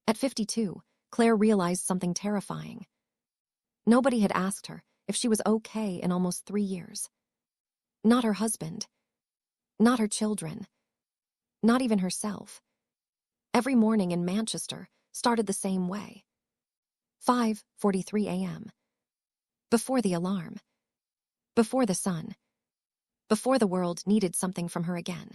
At 52, Claire realized something terrifying. Nobody had asked her if she was okay in almost 3 years. Not her husband. Not her children. Not even herself. Every morning in Manchester started the same way. 5:43 a.m. Before the alarm. Before the sun. Before the world needed something from her again.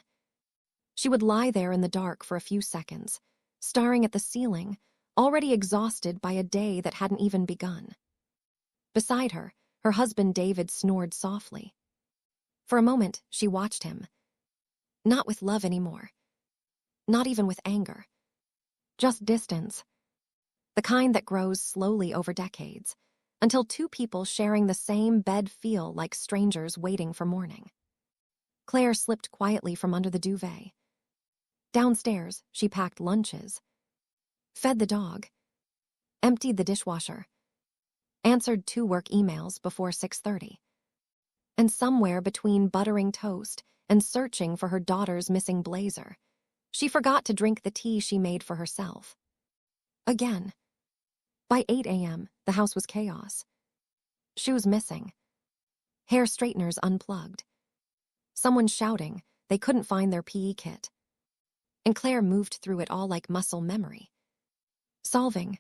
She would lie there in the dark for a few seconds, staring at the ceiling, already exhausted by a day that hadn't even begun. Beside her, her husband David snored softly. For a moment, she watched him. Not with love anymore. Not even with anger. Just distance. The kind that grows slowly over decades, until two people sharing the same bed feel like strangers waiting for morning. Claire slipped quietly from under the duvet. Downstairs, she packed lunches, fed the dog, emptied the dishwasher, answered 2 work emails before 6:30. And somewhere between buttering toast and searching for her daughter's missing blazer, she forgot to drink the tea she made for herself. Again. By 8 a.m., the house was chaos. Shoes missing. Hair straighteners unplugged. Someone shouting they couldn't find their PE kit. And Claire moved through it all like muscle memory. Solving.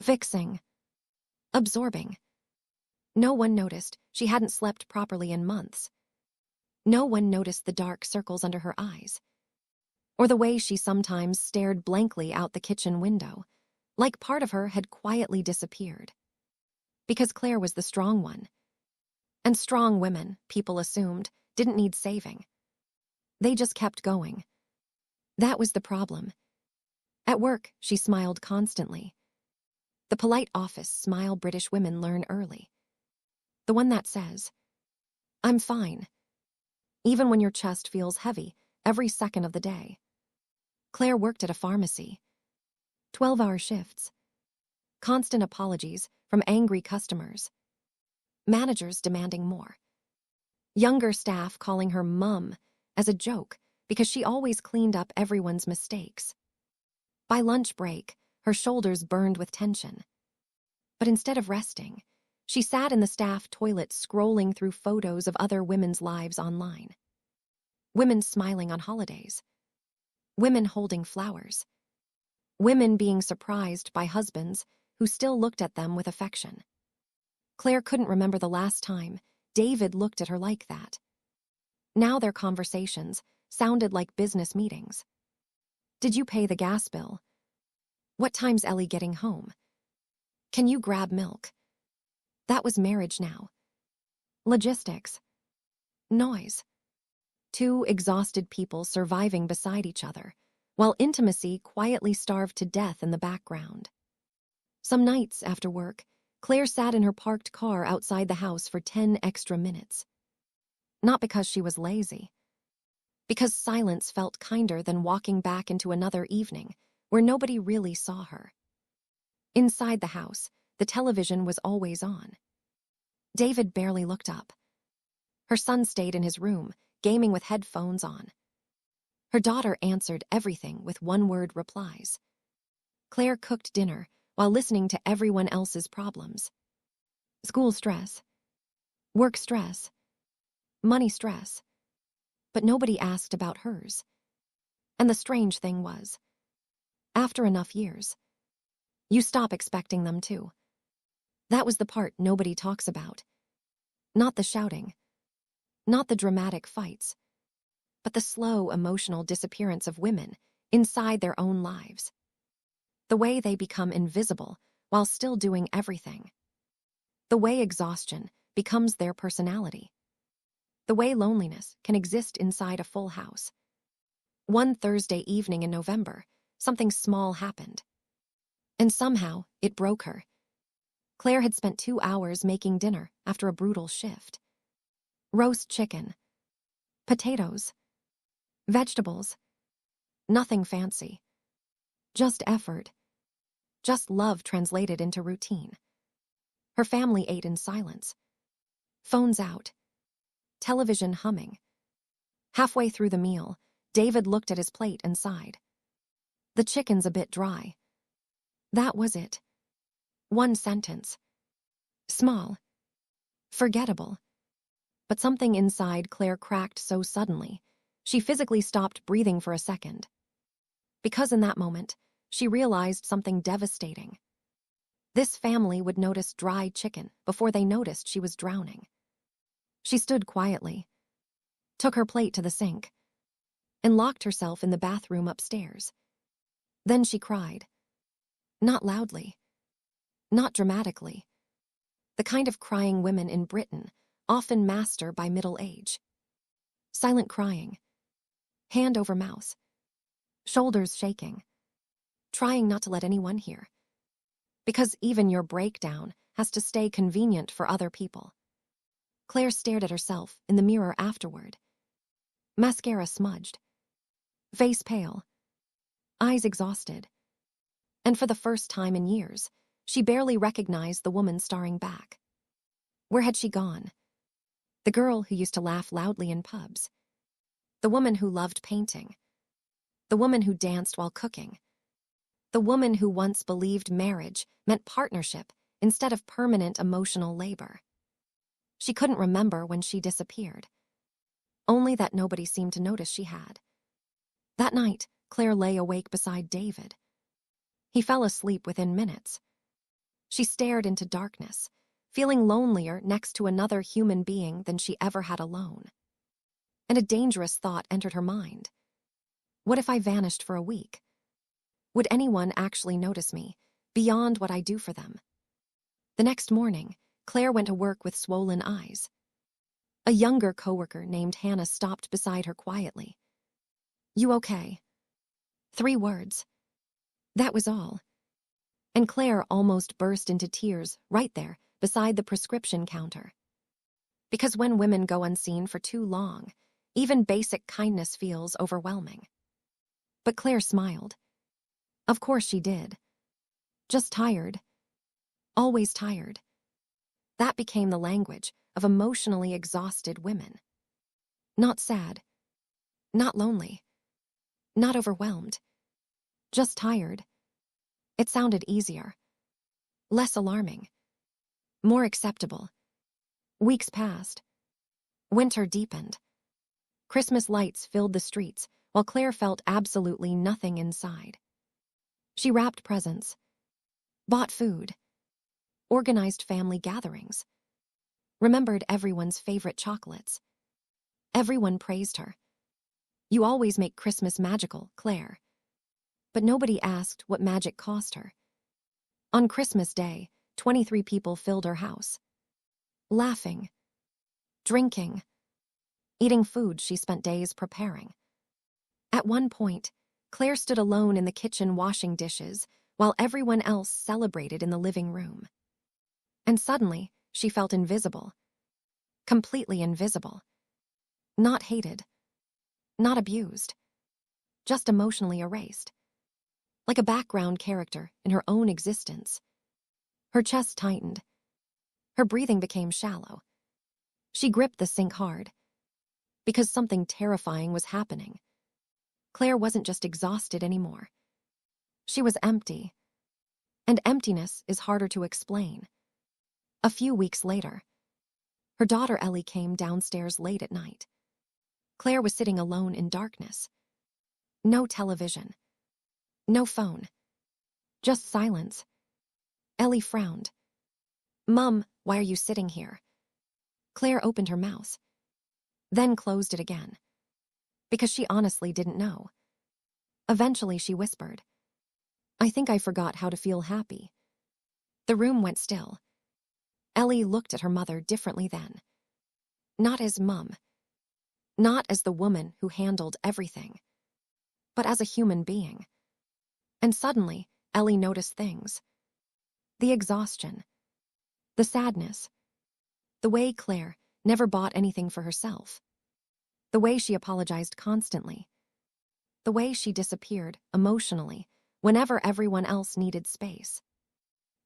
Fixing. Absorbing. No one noticed she hadn't slept properly in months. No one noticed the dark circles under her eyes. Or the way she sometimes stared blankly out the kitchen window, like part of her had quietly disappeared. Because Claire was the strong one. And strong women, people assumed, didn't need saving. They just kept going. That was the problem. At work, she smiled constantly. The polite office smile British women learn early. The one that says, "I'm fine," even when your chest feels heavy every second of the day. Claire worked at a pharmacy. 12-hour shifts. Constant apologies from angry customers. Managers demanding more. Younger staff calling her mum as a joke because she always cleaned up everyone's mistakes. By lunch break, her shoulders burned with tension. But instead of resting, she sat in the staff toilet scrolling through photos of other women's lives online. Women smiling on holidays. Women holding flowers. Women being surprised by husbands who still looked at them with affection. Claire couldn't remember the last time David looked at her like that. Now their conversations sounded like business meetings. Did you pay the gas bill? What time's Ellie getting home? Can you grab milk? That was marriage now. Logistics. Noise. Two exhausted people surviving beside each other, while intimacy quietly starved to death in the background. Some nights after work, Claire sat in her parked car outside the house for 10 extra minutes. Not because she was lazy. Because silence felt kinder than walking back into another evening where nobody really saw her. Inside the house, the television was always on. David barely looked up. Her son stayed in his room, gaming with headphones on. Her daughter answered everything with one-word replies. Claire cooked dinner while listening to everyone else's problems. School stress. Work stress. Money stress. But nobody asked about hers. And the strange thing was, after enough years, you stop expecting them to. That was the part nobody talks about. Not the shouting. Not the dramatic fights. But the slow, emotional disappearance of women inside their own lives. The way they become invisible while still doing everything. The way exhaustion becomes their personality. The way loneliness can exist inside a full house. One Thursday evening in November, something small happened. And somehow, it broke her. Claire had spent 2 hours making dinner after a brutal shift. Roast chicken. Potatoes. Vegetables. Nothing fancy. Just effort. Just love translated into routine. Her family ate in silence. Phones out. Television humming. Halfway through the meal, David looked at his plate and sighed. The chicken's a bit dry. That was it. One sentence. Small. Forgettable. But something inside Claire cracked so suddenly, she physically stopped breathing for a second. Because in that moment, she realized something devastating. This family would notice dried chicken before they noticed she was drowning. She stood quietly, took her plate to the sink, and locked herself in the bathroom upstairs. Then she cried. Not loudly. Not dramatically. The kind of crying women in Britain often master by middle age. Silent crying. Hand over mouth. Shoulders shaking. Trying not to let anyone hear. Because even your breakdown has to stay convenient for other people. Claire stared at herself in the mirror afterward. Mascara smudged. Face pale. Eyes exhausted. And for the first time in years, she barely recognized the woman staring back. Where had she gone? The girl who used to laugh loudly in pubs. The woman who loved painting. The woman who danced while cooking. The woman who once believed marriage meant partnership instead of permanent emotional labor. She couldn't remember when she disappeared. Only that nobody seemed to notice she had. That night, Claire lay awake beside David. He fell asleep within minutes. She stared into darkness, feeling lonelier next to another human being than she ever had alone. And a dangerous thought entered her mind. What if I vanished for a week? Would anyone actually notice me, beyond what I do for them? The next morning, Claire went to work with swollen eyes. A younger coworker named Hannah stopped beside her quietly. You okay? 3 words. That was all. And Claire almost burst into tears right there beside the prescription counter. Because when women go unseen for too long, even basic kindness feels overwhelming. But Claire smiled. Of course she did. Just tired. Always tired. That became the language of emotionally exhausted women. Not sad. Not lonely. Not overwhelmed. Just tired. It sounded easier. Less alarming. More acceptable. Weeks passed. Winter deepened. Christmas lights filled the streets while Claire felt absolutely nothing inside. She wrapped presents. Bought food. Organized family gatherings. Remembered everyone's favorite chocolates. Everyone praised her. You always make Christmas magical, Claire. But nobody asked what magic cost her. On Christmas Day, 23 people filled her house. Laughing. Drinking. Eating food she spent days preparing. At one point, Claire stood alone in the kitchen washing dishes while everyone else celebrated in the living room. And suddenly, she felt invisible. Completely invisible. Not hated. Not abused. Just emotionally erased. Like a background character in her own existence. Her chest tightened. Her breathing became shallow. She gripped the sink hard. Because something terrifying was happening. Claire wasn't just exhausted anymore. She was empty. And emptiness is harder to explain. A few weeks later, her daughter Ellie came downstairs late at night. Claire was sitting alone in darkness. No television. No phone. Just silence. Ellie frowned. Mum, why are you sitting here? Claire opened her mouth. Then closed it again. Because she honestly didn't know. Eventually she whispered. I think I forgot how to feel happy. The room went still. Ellie looked at her mother differently then. Not as Mum. Not as the woman who handled everything. But as a human being. And suddenly, Ellie noticed things. The exhaustion. The sadness. The way Claire never bought anything for herself. The way she apologized constantly. The way she disappeared emotionally whenever everyone else needed space.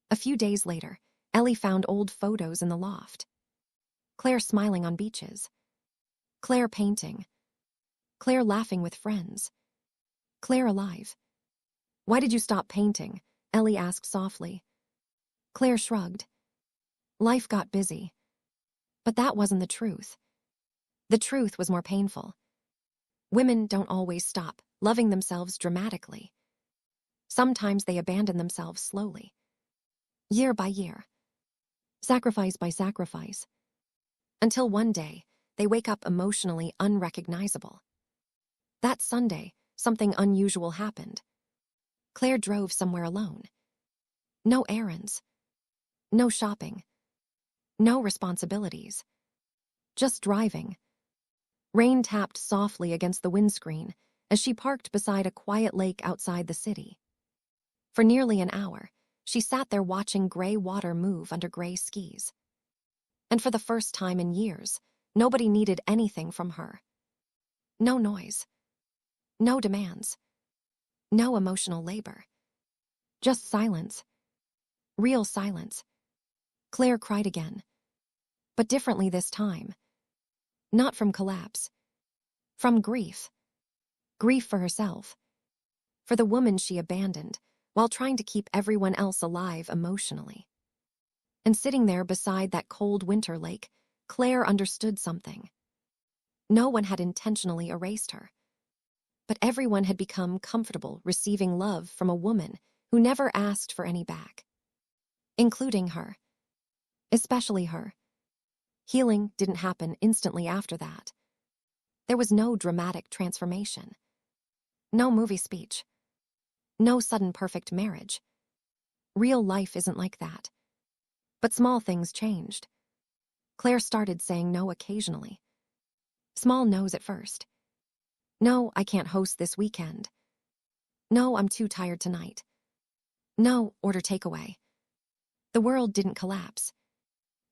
A few days later, Ellie found old photos in the loft. Claire smiling on beaches. Claire painting. Claire laughing with friends. Claire alive. Why did you stop painting? Ellie asked softly. Claire shrugged. Life got busy. But that wasn't the truth. The truth was more painful. Women don't always stop loving themselves dramatically. Sometimes they abandon themselves slowly, year by year, sacrifice by sacrifice, until one day they wake up emotionally unrecognizable. That Sunday, something unusual happened. Claire drove somewhere alone. No errands, no shopping, no responsibilities. Just driving. Rain tapped softly against the windscreen as she parked beside a quiet lake outside the city. For nearly an hour, she sat there watching gray water move under gray skis. And for the first time in years, nobody needed anything from her. No noise. No demands. No emotional labor. Just silence. Real silence. Claire cried again. But differently this time. Not from collapse. From grief. Grief for herself. For the woman she abandoned, while trying to keep everyone else alive emotionally. And sitting there beside that cold winter lake, Claire understood something. No one had intentionally erased her. But everyone had become comfortable receiving love from a woman who never asked for any back. Including her. Especially her. Healing didn't happen instantly after that. There was no dramatic transformation. No movie speech. No sudden perfect marriage. Real life isn't like that. But small things changed. Claire started saying no occasionally. Small no's at first. No, I can't host this weekend. No, I'm too tired tonight. No, order takeaway. The world didn't collapse.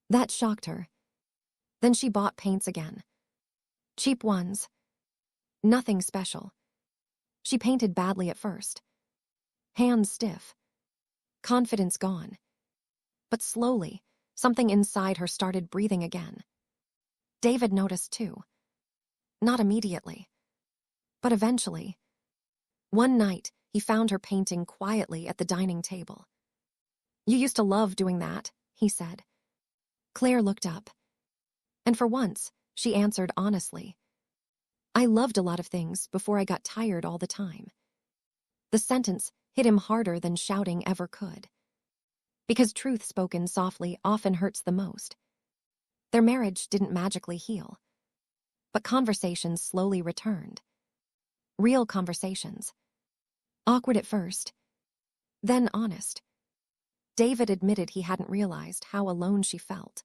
That shocked her. Then she bought paints again. Cheap ones. Nothing special. She painted badly at first. Hands stiff. Confidence gone. But slowly, something inside her started breathing again. David noticed too. Not immediately. But eventually. One night, he found her painting quietly at the dining table. You used to love doing that, he said. Claire looked up. And for once, she answered honestly. I loved a lot of things before I got tired all the time. The sentence hit him harder than shouting ever could. Because truth spoken softly often hurts the most. Their marriage didn't magically heal. But conversations slowly returned. Real conversations. Awkward at first. Then honest. David admitted he hadn't realized how alone she felt.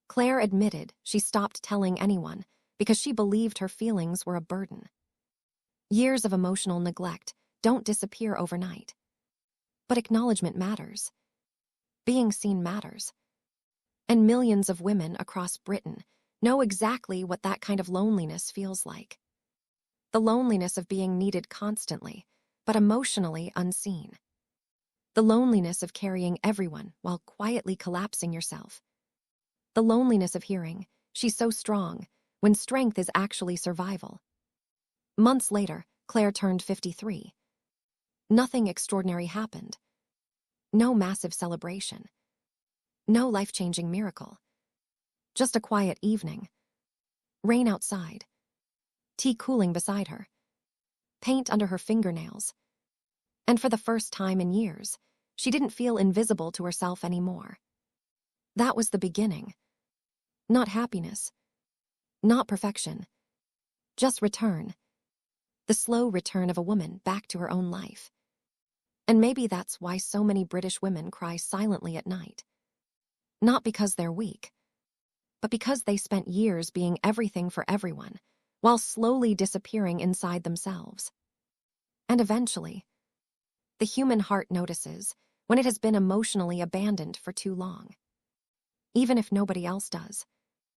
Claire admitted she stopped telling anyone because she believed her feelings were a burden. Years of emotional neglect don't disappear overnight. But acknowledgement matters. Being seen matters. And millions of women across Britain know exactly what that kind of loneliness feels like. The loneliness of being needed constantly, but emotionally unseen. The loneliness of carrying everyone while quietly collapsing yourself. The loneliness of hearing, she's so strong, when strength is actually survival. Months later, Claire turned 53. Nothing extraordinary happened. No massive celebration. No life-changing miracle. Just a quiet evening. Rain outside. Tea cooling beside her. Paint under her fingernails. And for the first time in years, she didn't feel invisible to herself anymore. That was the beginning. Not happiness. Not perfection. Just return. The slow return of a woman back to her own life. And maybe that's why so many British women cry silently at night. Not because they're weak, but because they spent years being everything for everyone, while slowly disappearing inside themselves. And eventually, the human heart notices when it has been emotionally abandoned for too long. Even if nobody else does.